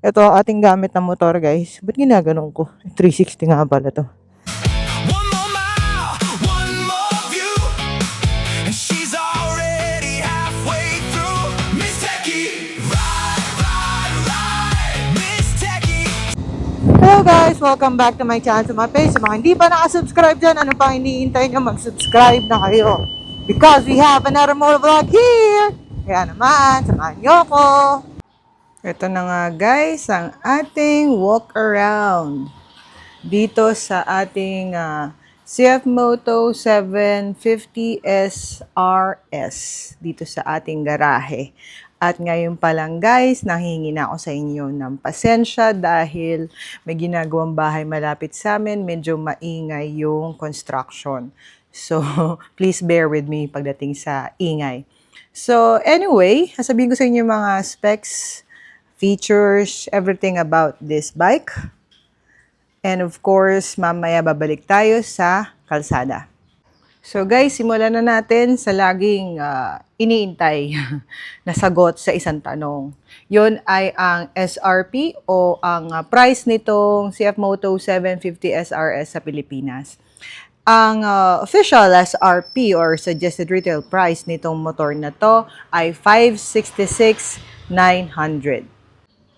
Ito ang ating gamit na motor, guys. Ba't ginaganon ko? 360 nga pala to. One more mile, one more view, and she's already halfway through. Miss Techie, ride, Miss Techie. Hello guys! Welcome back to my channel, sa mga page. Sa mga hindi pa nakasubscribe dyan, ano pang iniintay nyo? Mag-subscribe na kayo. Because we have another motovlog here! Kaya naman, samahan nyo ko! Ito na nga guys, ang ating walk around dito sa ating CF Moto 750 SRS dito sa ating garahe. At ngayon pa lang guys, nanghihingi na ako sa inyo ng pasensya dahil may ginagawang bahay malapit sa amin, medyo maingay yung construction. So, please bear with me pagdating sa ingay. So, anyway, sasabihin ko sa inyo mga specs, features, everything about this bike. And of course, mamaya babalik tayo sa kalsada. So guys, simulan na natin sa laging iniintay na sagot sa isang tanong. Yun ay ang SRP o ang price nitong CF Moto 750 SRS sa Pilipinas. Ang official SRP or suggested retail price nitong motor na to ay 566,900.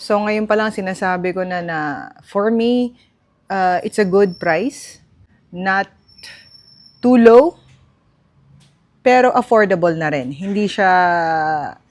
So ngayon pa lang sinasabi ko na for me, it's a good price. Not too low, pero affordable na rin. Hindi siya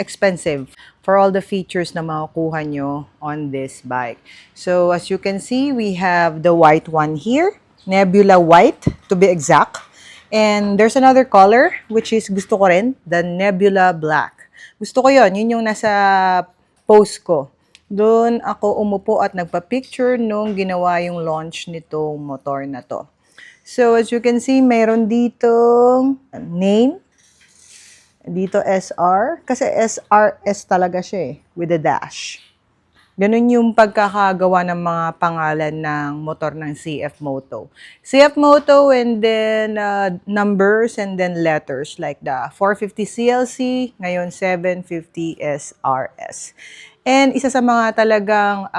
expensive for all the features na makukuha nyo on this bike. So as you can see, we have the white one here. Nebula white, to be exact. And there's another color, which is gusto ko rin, the Nebula black. Gusto ko yun. Yun yung nasa post ko. Doon ako umupo at nagpa-picture nung ginawa yung launch nitong motor na to. So, as you can see, mayroon ditong name. Dito SR. Kasi SRS talaga siya with a dash. Ganun yung pagkakagawa ng mga pangalan ng motor ng CF Moto. CF Moto and then numbers and then letters like the 450 CLC, ngayon 750 SRS. And isa sa mga talagang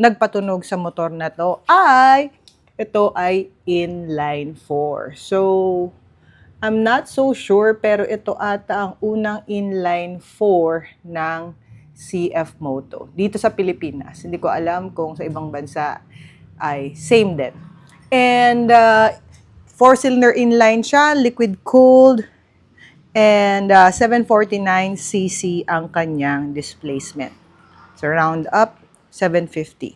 nagpatunog sa motor na to ay, ito ay inline 4. So, I'm not so sure pero ito ata ang unang inline 4 ng CF Moto dito sa Pilipinas. Hindi ko alam kung sa ibang bansa ay same din. And 4-cylinder inline siya, liquid cooled, and 749cc ang kanyang displacement. So, round up, 750.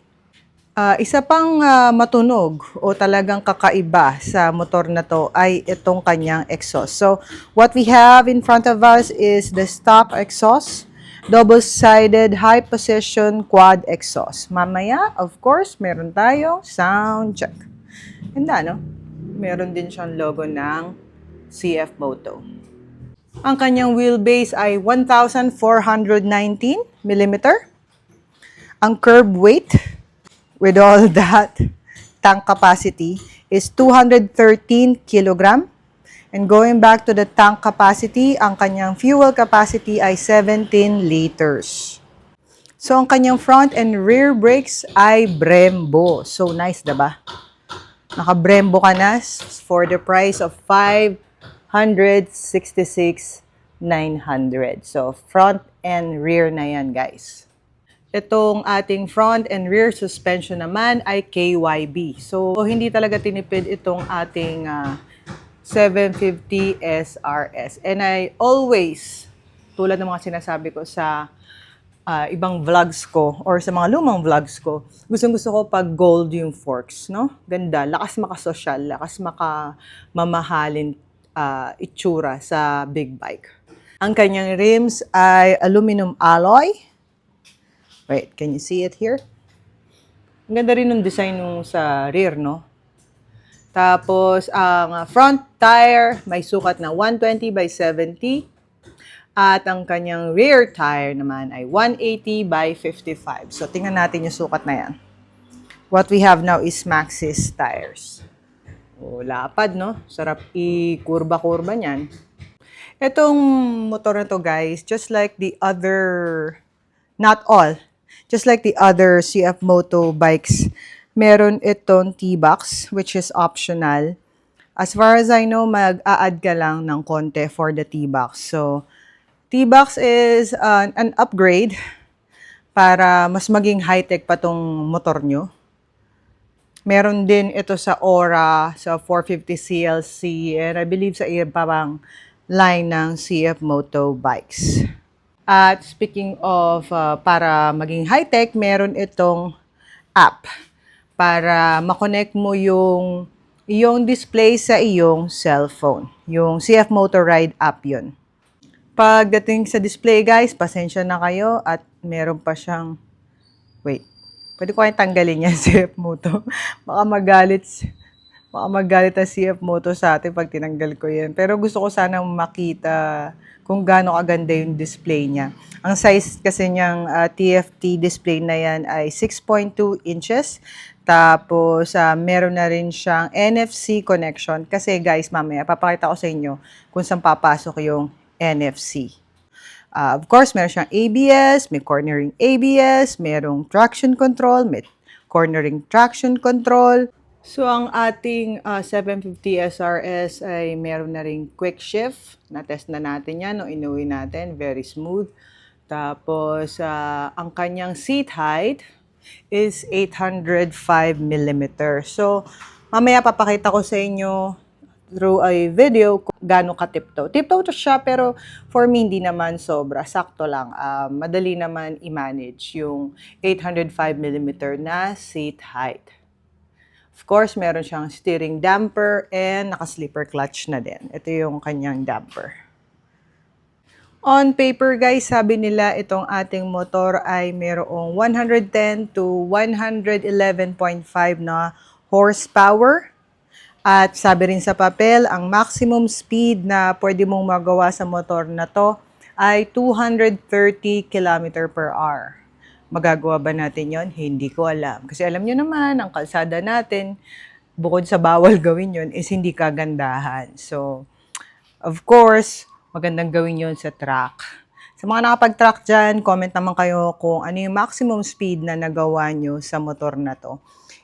Isa pang matunog o talagang kakaiba sa motor na to ay itong kanyang exhaust. So, what we have in front of us is the stock exhaust, double-sided high-position quad exhaust. Mamaya, of course, meron tayong sound check. Ganda, no? Meron din siyang logo ng CF Moto. Ang kanyang wheelbase ay 1,419 mm. Ang curb weight, with all that tank capacity, is 213 kg. And going back to the tank capacity, ang kanyang fuel capacity ay 17 liters. So, ang kanyang front and rear brakes ay Brembo. So, nice, diba? Naka-Brembo ka na for the price of 566,900. So, front and rear na yan, guys. Itong ating front and rear suspension naman ay KYB. So, hindi talaga tinipid itong ating 750 SRS. And I always, tulad ng mga sinasabi ko sa ibang vlogs ko or sa mga lumang vlogs ko, gusto ko pag gold yung forks, no? Ganda, lakas makasosyal, lakas makamamahalin itsura sa big bike. Ang kanyang rims ay aluminum alloy. Wait, can you see it here? Ang ganda rin ng design nung sa rear, no? Tapos, ang front tire may sukat na 120 by 70. At ang kanyang rear tire naman ay 180 by 55. So, tingnan natin yung sukat na yan. What we have now is Maxxis tires. O, lapad, no? Sarap i-kurba-kurba niyan. Itong motor na to, guys, just like the other, not all, just like the other CF Moto bikes, meron itong T-box, which is optional. As far as I know, mag-a-add ka lang ng konti for the T-box. So, T-box is an upgrade para mas maging high-tech pa tong motor nyo. Meron din ito sa Aura, sa 450 CLC, and I believe sa iba pang line ng CF Moto bikes. At speaking of para maging high-tech, meron itong app para makonect mo yung iyong display sa iyong cellphone. Yung CF Moto Ride app yun. Pagdating sa display guys, pasensya na kayo at meron pa siyang, wait, pwede ko kayong tanggalin yan CF Moto. Baka magalit ang CF Moto sa atin pag tinanggal ko yan. Pero gusto ko sana makita kung gaano kaganda yung display niya. Ang size kasi niyang TFT display na yan ay 6.2 inches. Tapos, meron na rin siyang NFC connection. Kasi guys, mamaya, papakita ko sa inyo kung saan papasok yung NFC. Of course, meron siyang ABS, may cornering ABS, merong traction control, may cornering traction control. So, ang ating 750 SRS ay meron na rin quick shift. Na-test na natin yan nung inuwi natin. Very smooth. Tapos, ang kanyang seat height is 805 mm. So, mamaya papakita ko sa inyo through a video kung gaano ka-tiptoe. Tiptoe to siya, pero for me, hindi naman sobra. Sakto lang. Madali naman i-manage yung 805 mm na seat height. Of course, meron siyang steering damper and naka-slipper clutch na din. Ito yung kanyang damper. On paper guys, sabi nila itong ating motor ay mayroong 110 to 111.5 na horsepower. At sabi rin sa papel, ang maximum speed na pwede mong magawa sa motor na to ay 230 km per hour. Magagawa ba natin yon? Hindi ko alam. Kasi alam nyo naman, ang kalsada natin, bukod sa bawal gawin yon is hindi kagandahan. So, of course, magandang gawin yon sa track. Sa mga nakapag-track dyan, comment naman kayo kung ano yung maximum speed na nagawa nyo sa motor na to.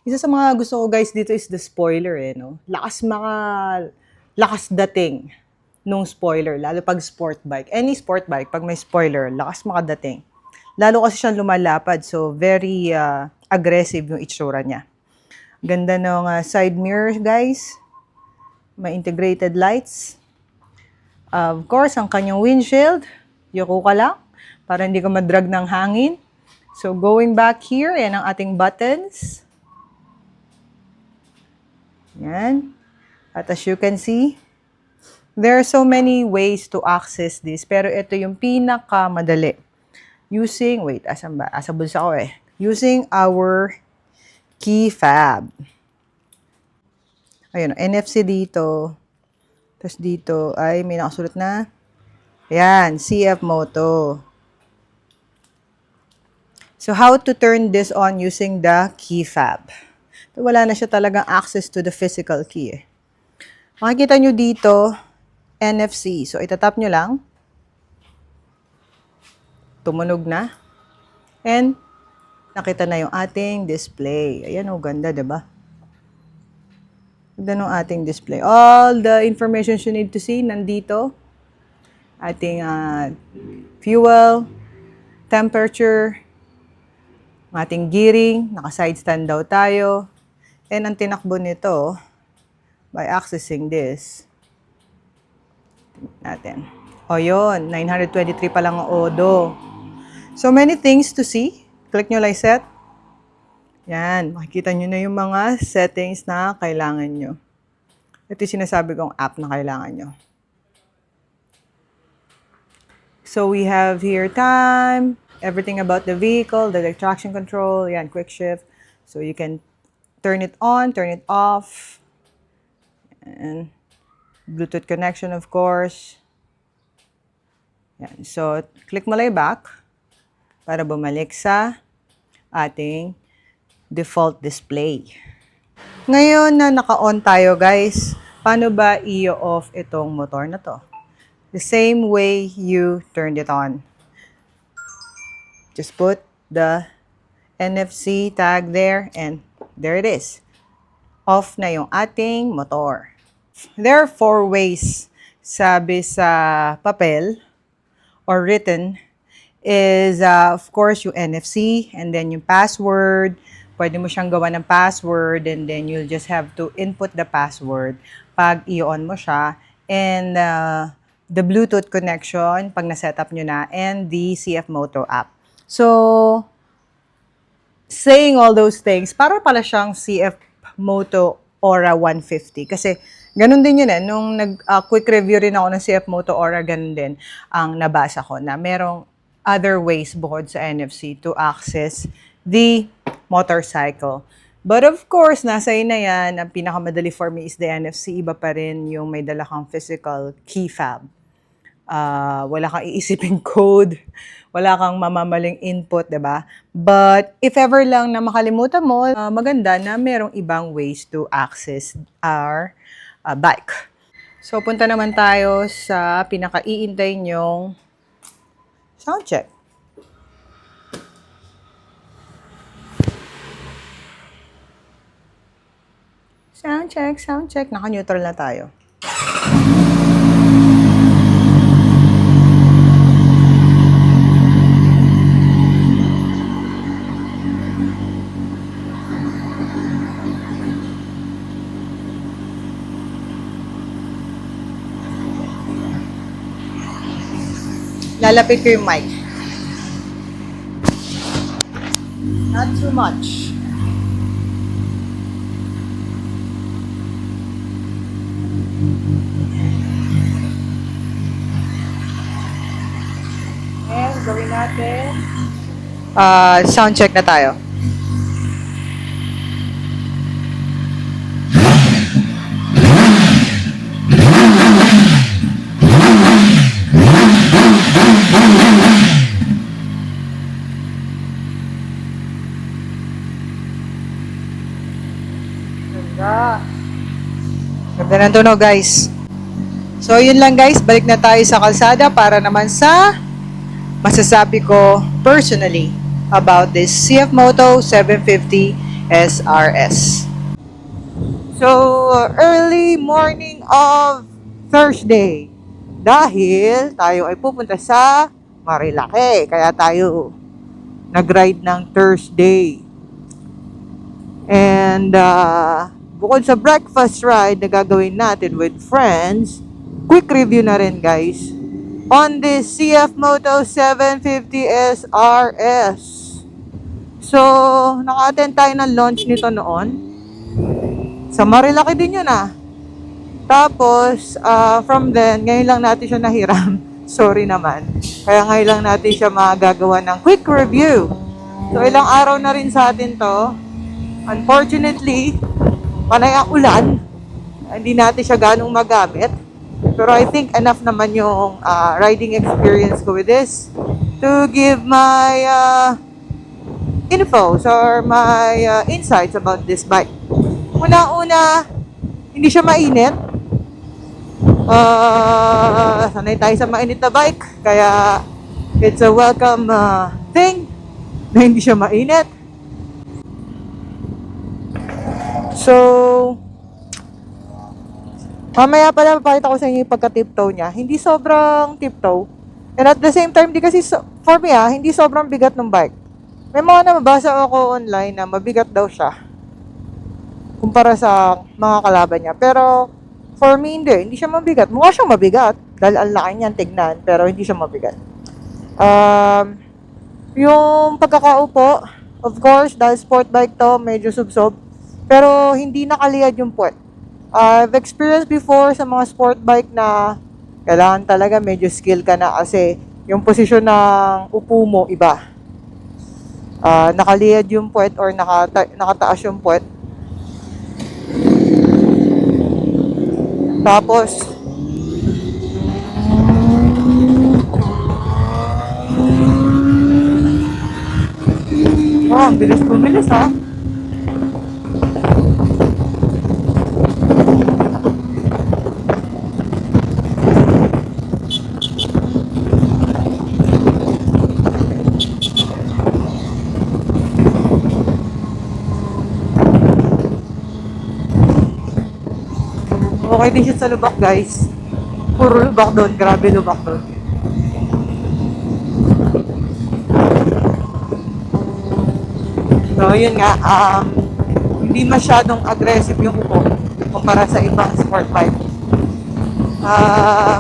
Isa sa mga gusto ko guys dito is the spoiler no? Lakas dating nung spoiler, lalo pag sport bike. Any sport bike, pag may spoiler, lakas makadating. Lalo kasi siyang lumalapad, so very aggressive yung itsura niya. Ganda ng side mirror guys. May integrated lights. Of course, ang kanyang windshield, yuko ka lang, para hindi ka madrag ng hangin. So, going back here, yan ang ating buttons. Yan. At as you can see, there are so many ways to access this, pero ito yung pinakamadali. Using, wait, asan ba? Asa bulsa ko eh. Using our key fob. Ayun, NFC dito. Tapos dito ay may nakasulat na. Ayan, CF Moto. So, how to turn this on using the key fob? So, wala na siya talagang access to the physical key. Makikita nyo dito, NFC. So, itatap nyo lang. Tumunog na. And, nakita na yung ating display. Ayan, oh, ganda, diba? Ganda ng ating display. All the information you need to see, nandito. Ating fuel, temperature, ating gearing, naka-side stand daw tayo. And ang tinakbo nito, by accessing this, natin. O yun, 923 pa lang ang odo. So many things to see. Click nyo like set. Yan, makikita nyo na yung mga settings na kailangan nyo. Ito yung sinasabi kong app na kailangan nyo. So we have here time, everything about the vehicle, the traction control, yan, quick shift. So you can turn it on, turn it off. And Bluetooth connection, of course. Yan. So, click mo lang back para bumalik sa ating default display. Ngayon na naka-on tayo, guys, paano ba i-off itong motor na to? The same way you turned it on. Just put the NFC tag there, and there it is. Off na yung ating motor. There are 4 ways, sabi sa papel or written, is of course yung NFC, and then yung password. Pwede mo siyang gawa ng password, and then you'll just have to input the password pag i-on mo siya, and the Bluetooth connection pag na-setup nyo na, and the CF Moto app. So, saying all those things, para pala siyang CF Moto Aura 150. Kasi, ganun din yun eh. Nung quick review rin ako ng CF Moto Aura, ganun din ang nabasa ko na merong other ways bukod sa NFC to access the motorcycle. But of course, nasa na yan. Ang pinakamadali for me is the NFC. Iba pa rin yung may dala kang physical key fob. Wala kang iisipin code. Wala kang mamamaling input, diba? But if ever lang na makalimutan mo, maganda na merong ibang ways to access our bike. So, punta naman tayo sa pinaka-iintay nyong sound check. Sound check. Naka-neutral na tayo. Lalapit ko yung mic. Not too much. And gawin natin. Sound check na tayo. Ganda ng tunog, guys. So, yun lang, guys. Balik na tayo sa kalsada para naman sa masasabi ko personally about this CF Moto 750 SRS. So, early morning of Thursday. Dahil tayo ay pupunta sa Marilake. Kaya tayo nag-ride ng Thursday. And, bukod sa breakfast ride na gagawin natin with friends, quick review na rin, guys, on this CF Moto 750 SRS. So, naka-attend tayo ng launch nito noon. Sa Marilake din yun Tapos, from then, ngayon lang natin siya nahiram. Sorry naman. Kaya ngayon lang natin siya magagawa ng quick review. So, ilang araw na rin sa atin to. Unfortunately, panay ang ulan. Hindi natin siya ganong magamit. Pero I think enough naman yung riding experience ko with this to give my info or my insights about this bike. Una-una, hindi siya mainit. Sanay tayo sa mainit na bike. Kaya it's a welcome thing na hindi siya mainit. So, mamaya pala mapakita ko sa inyo yung pagka-tiptoe niya. Hindi sobrang tiptoe. And at the same time, di kasi for me hindi sobrang bigat ng bike. May mga nababasa ako online na mabigat daw siya kumpara sa mga kalaban niya. Pero for me, hindi siya mabigat. Mukha siyang mabigat dahil ang laki niyan tignan, pero hindi siya mabigat. Yung pagkakaupo, of course, dahil sport bike to, medyo subsob. Pero hindi nakaliyad yung puwet. I've experienced before sa mga sport bike na kailangan talaga medyo skill ka na kasi yung posisyon ng upo mo iba. Nakaliyad yung puwet or nakataas yung puwet. Tapos, ang bilis bumilis Okay din siya sa lubak, guys. Puro lubak doon. Grabe lubak doon. So, yun nga. Hindi masyadong aggressive yung upo kumpara sa ibang sport bike.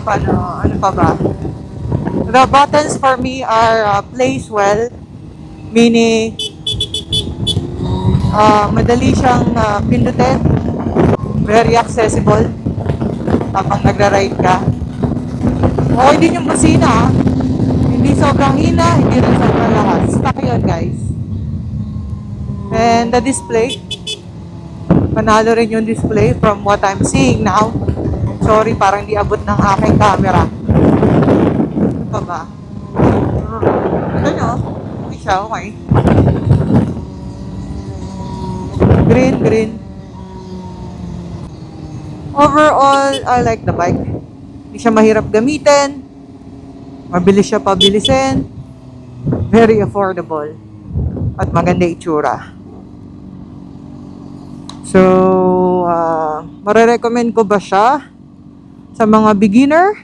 Paano? Ano pa ba? The buttons for me are placed well. Meaning, madali siyang pindutin. Very accessible habang nagra-ride ka. Okay din yung busina. Hindi sobrang hina, hindi rin sobrang lakas. Stock yun, guys. And the display. Panalo rin yung display from what I'm seeing now. Sorry, parang di abot ng aking camera. Ano pa ba? Ano? Okay siya, okay. Green. Overall, I like the bike. Hindi siya mahirap gamitin. Mabilis siya pabilisin. Very affordable. At maganda itsura. So, marirecommend ko ba siya sa mga beginner?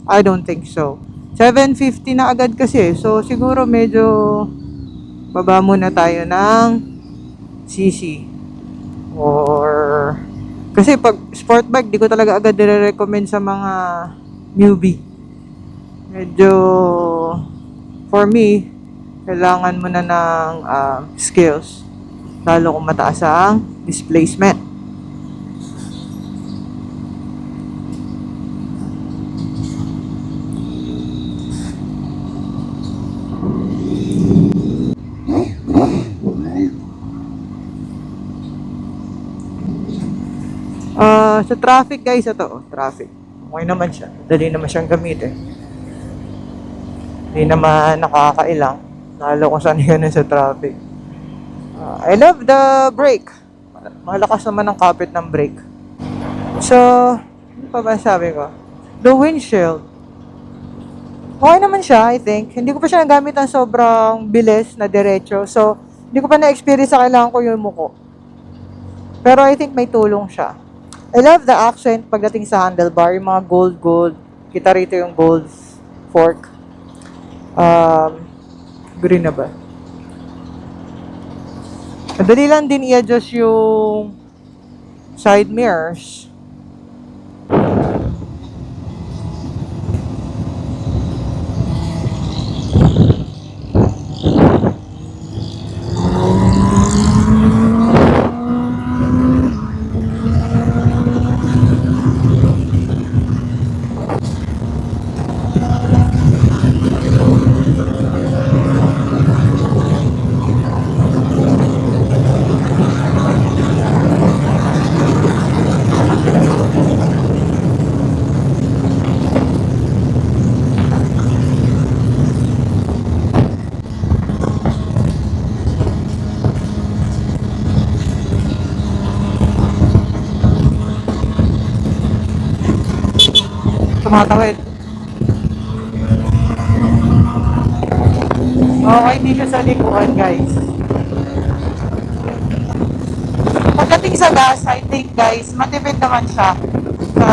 I don't think so. 750 na agad kasi. So, siguro medyo baba muna tayo ng CC. Or kasi pag sport bike, di ko talaga agad nire-recommend sa mga newbie. Medyo for me, kailangan mo na ng skills. Lalo kung mataas ang displacement. Sa traffic, guys, ito, traffic. Okay naman siya. Dali naman siyang gamitin. Hindi naman nakakailang. Lalo kung saan yun sa traffic. I love the brake. Malakas naman ang kapit ng brake. So, ano pa ba sabi ko? The windshield. Okay naman siya, I think. Hindi ko pa siya nagamit ang sobrang bilis na diretso. So, hindi ko pa na-experience sa kailangan ko yung muko. Pero I think may tulong siya. I love the accent pagdating sa handlebar. Yung mga gold. Kita rito yung gold fork. Green na ba? Madali lang din i-adjust yung side mirrors. Tumatawid. Okay, hindi siya sa likuan, guys. Pagdating sa gas, I think, guys, matipid naman siya. Sa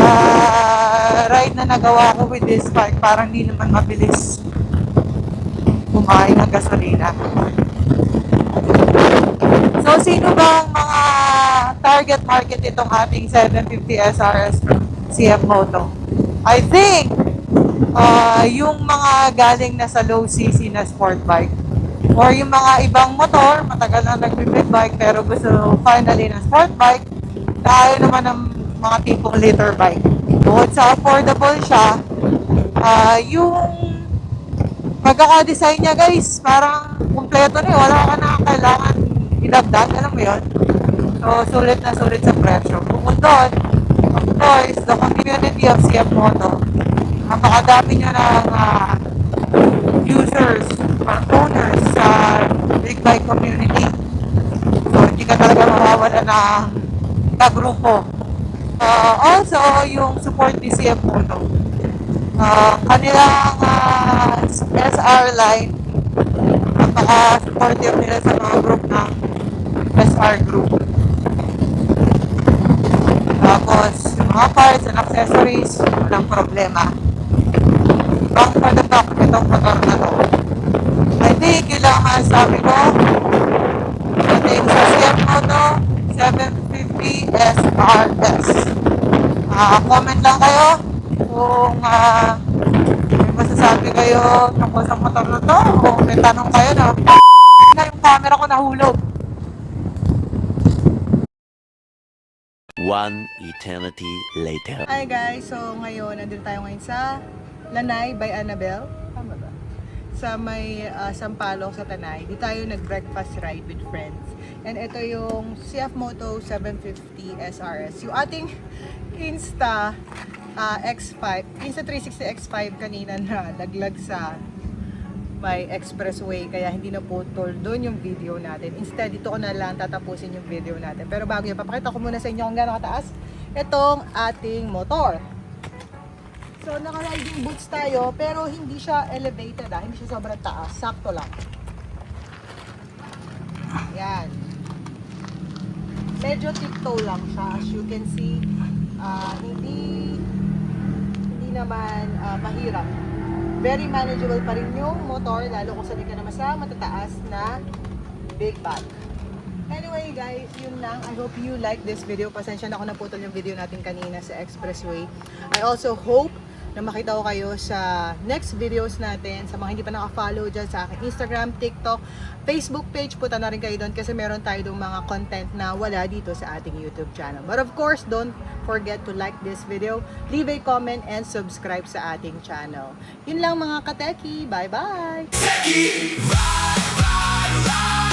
ride na nagawa ko with this bike, parang hindi naman mabilis kumain ng gasolina. So, sino bang mga target market itong ating 750 SRS CF Moto? I think, yung mga galing na sa low CC na sport bike or yung mga ibang motor, matagal na nag-big bike pero gusto finally ng sport bike, tayo naman ng mga tipong liter bike. Bukod sa affordable siya, yung pagkaka-design niya, guys, parang kumpleto na yun. Wala ka na kailangan idagdag, alam mo yun? So, sulit na sulit sa presyo. Bukod doon, of course, the community of CF Moto. Napakadami nyo ng users or owners sa big bike community. So, hindi ka talaga mawawala ng kagrupo. Also, yung support ni CF Moto. Kanilang SR line, napaka-supportive nila sa mga group ng SR group. Tapos, yung mga parts and accessories, walang problema. Back for the talk, itong motor na to. I think kailangan sabi ko, dating sa CF Moto 750 SRS. Comment lang kayo kung may masasabi kayo tungkol sa motor na to o may tanong kayo na yung camera ko nahulog. One eternity later. Hi guys! So ngayon, nandito tayo ngayon sa Lanay by Annabelle. Tama ba? Sa may Sampaloc sa Tanay. Dito tayo nag-breakfast ride with friends. And ito yung CF Moto 750 SRS. Yung ating Insta X5, Insta 360 X5 kanina na laglag sa may expressway, kaya hindi na putol doon yung video natin. Instead, dito ko na lang tatapusin yung video natin. Pero bago yun, papakita ko muna sa inyo kung gaano kataas itong ating motor. So, naka-riding boots tayo, pero hindi siya elevated, hindi siya sobrang taas. Sakto lang. Yan. Medyo tiptoe lang siya, as you can see. Hindi naman mahirap. Very manageable pa rin yung motor, lalo kung sanay ka naman sa matataas na big bag. Anyway guys, yun lang. I hope you like this video. Pasensya na ako naputol yung video natin kanina sa expressway. I also hope na makita ko kayo sa next videos natin. Sa mga hindi pa naka-follow dyan sa aking Instagram, TikTok, Facebook page, punta na rin kayo doon kasi meron tayo doon mga content na wala dito sa ating YouTube channel. But of course, don't forget to like this video, leave a comment, and subscribe sa ating channel. Yun lang mga kateki. Bye-bye! Techie, ride, ride, ride.